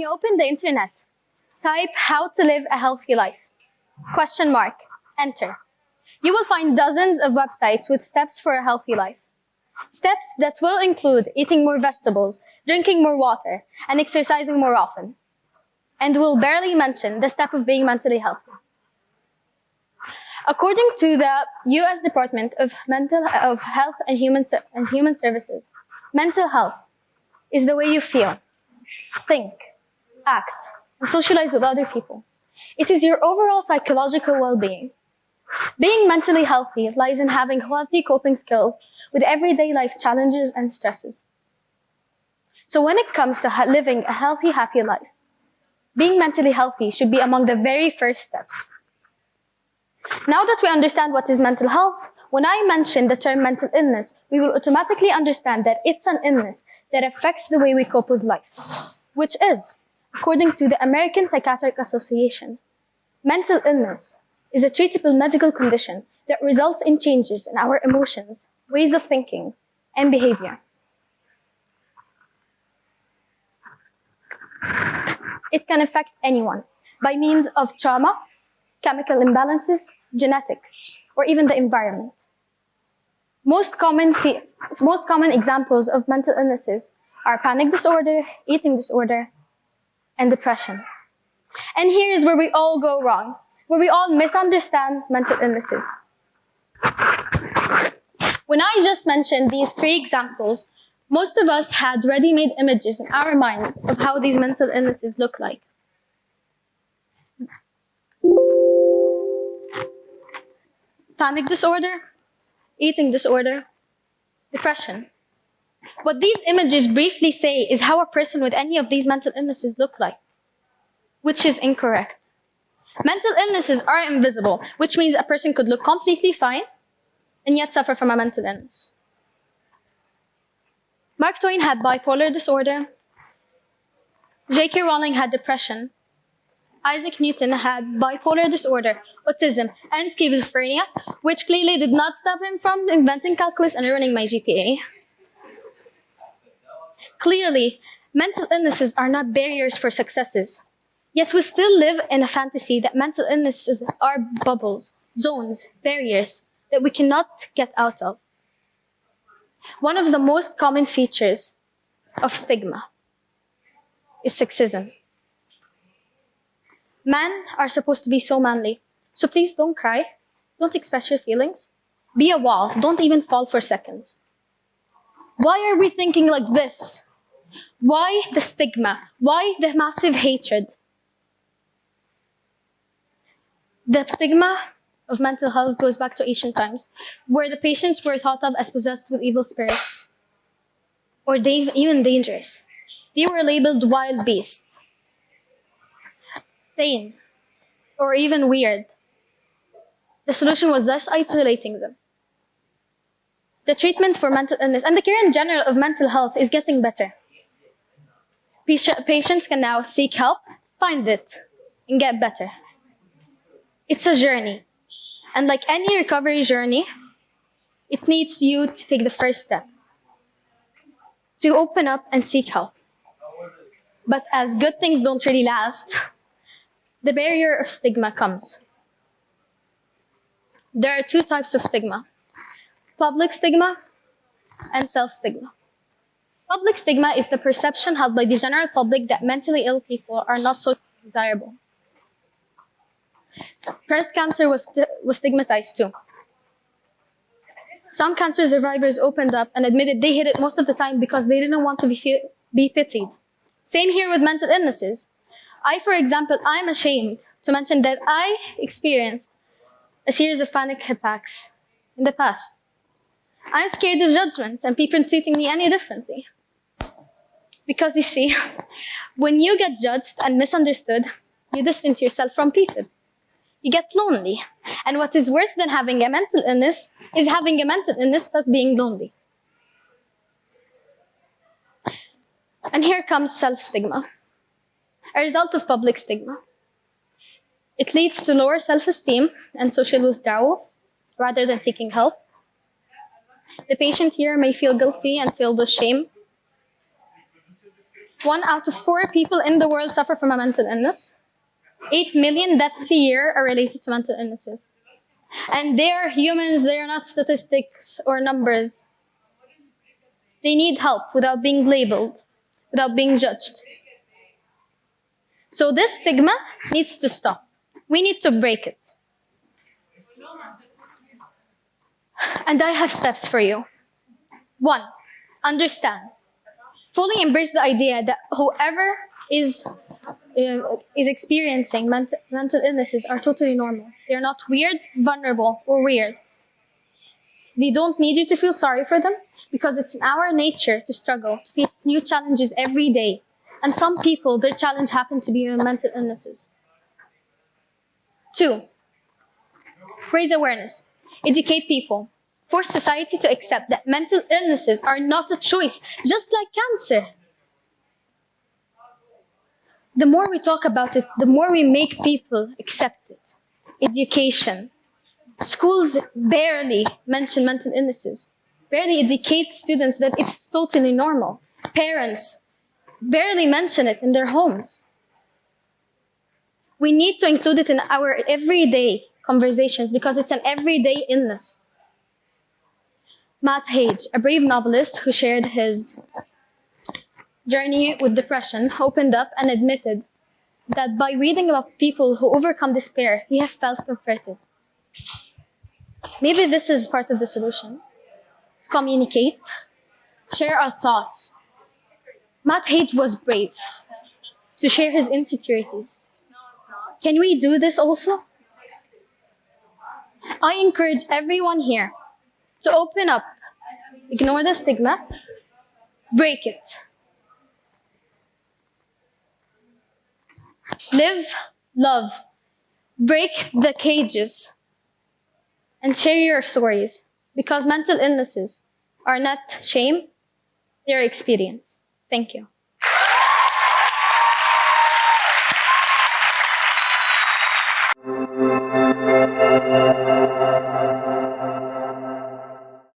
you open the internet, type how to live a healthy life, enter. You will find dozens of websites with steps for a healthy life. Steps that will include eating more vegetables, drinking more water, and exercising more often. And will barely mention the step of being mentally healthy. According to the U.S. Department of Health and Human Services, mental health is the way you feel, think, act, and socialize with other people. It is your overall psychological well-being. Being mentally healthy lies in having healthy coping skills with everyday life challenges and stresses. So when it comes to living a healthy, happy life, being mentally healthy should be among the very first steps. Now that we understand what is mental health, when I mention the term mental illness, we will automatically understand that it's an illness that affects the way we cope with life, which is, according to the American Psychiatric Association, mental illness is a treatable medical condition that results in changes in our emotions, ways of thinking, and behavior. It can affect anyone by means of trauma, chemical imbalances, genetics, or even the environment. Most common examples of mental illnesses are panic disorder, eating disorder, and depression. And here's where we all go wrong, where we all misunderstand mental illnesses. When I just mentioned these three examples, most of us had ready-made images in our minds of how these mental illnesses look like. Panic disorder, eating disorder, depression. What these images briefly say is how a person with any of these mental illnesses look like, which is incorrect. Mental illnesses are invisible, which means a person could look completely fine and yet suffer from a mental illness. Mark Twain had bipolar disorder. J.K. Rowling had depression. Isaac Newton had bipolar disorder, autism, and schizophrenia, which clearly did not stop him from inventing calculus and ruining my GPA. Clearly, mental illnesses are not barriers for successes. Yet we still live in a fantasy that mental illnesses are bubbles, zones, barriers that we cannot get out of. One of the most common features of stigma is sexism. Men are supposed to be so manly, so please don't cry, don't express your feelings, be a wall, don't even fall for seconds. Why are we thinking like this? Why the stigma? Why the massive hatred? The stigma of mental health goes back to ancient times, where the patients were thought of as possessed with evil spirits, or even dangerous. They were labeled wild beasts, sane, or even weird. The solution was thus isolating them. The treatment for mental illness and the care in general of mental health is getting better. Patients can now seek help, find it, and get better. It's a journey. And like any recovery journey, it needs you to take the first step, to open up and seek help. But as good things don't really last, the barrier of stigma comes. There are two types of stigma: public stigma and self-stigma. Public stigma is the perception held by the general public that mentally ill people are not so desirable. Breast cancer was stigmatized too. Some cancer survivors opened up and admitted they hid it most of the time because they didn't want to be pitied. Same here with mental illnesses. For example, I'm ashamed to mention that I experienced a series of panic attacks in the past. I'm scared of judgments and people treating me any differently. Because you see, when you get judged and misunderstood, you distance yourself from people. You get lonely. And what is worse than having a mental illness is having a mental illness plus being lonely. And here comes self-stigma, a result of public stigma. It leads to lower self-esteem and social withdrawal rather than seeking help. The patient here may feel guilty and feel the shame. 1 out of 4 people in the world suffer from a mental illness. 8 million deaths a year are related to mental illnesses. And they are humans, they are not statistics or numbers. They need help without being labeled, without being judged. So this stigma needs to stop. We need to break it. And I have steps for you. 1, understand. Fully embrace the idea that whoever is experiencing mental illnesses are totally normal. They're not weird, vulnerable, or weird. They don't need you to feel sorry for them because it's in our nature to struggle, to face new challenges every day. And some people, their challenge happened to be mental illnesses. 2, raise awareness. Educate people. Force society to accept that mental illnesses are not a choice, just like cancer. The more we talk about it, the more we make people accept it. Education. Schools barely mention mental illnesses, barely educate students that it's totally normal. Parents barely mention it in their homes. We need to include it in our everyday conversations because it's an everyday illness. Matt Hage, a brave novelist who shared his journey with depression, opened up and admitted that by reading about people who overcome despair, he has felt comforted. Maybe this is part of the solution. Communicate, share our thoughts. Matt Hage was brave to share his insecurities. Can we do this also? I encourage everyone here to open up, ignore the stigma, break it. Live, love, break the cages, and share your stories, because mental illnesses are not shame, they're experience. Thank you.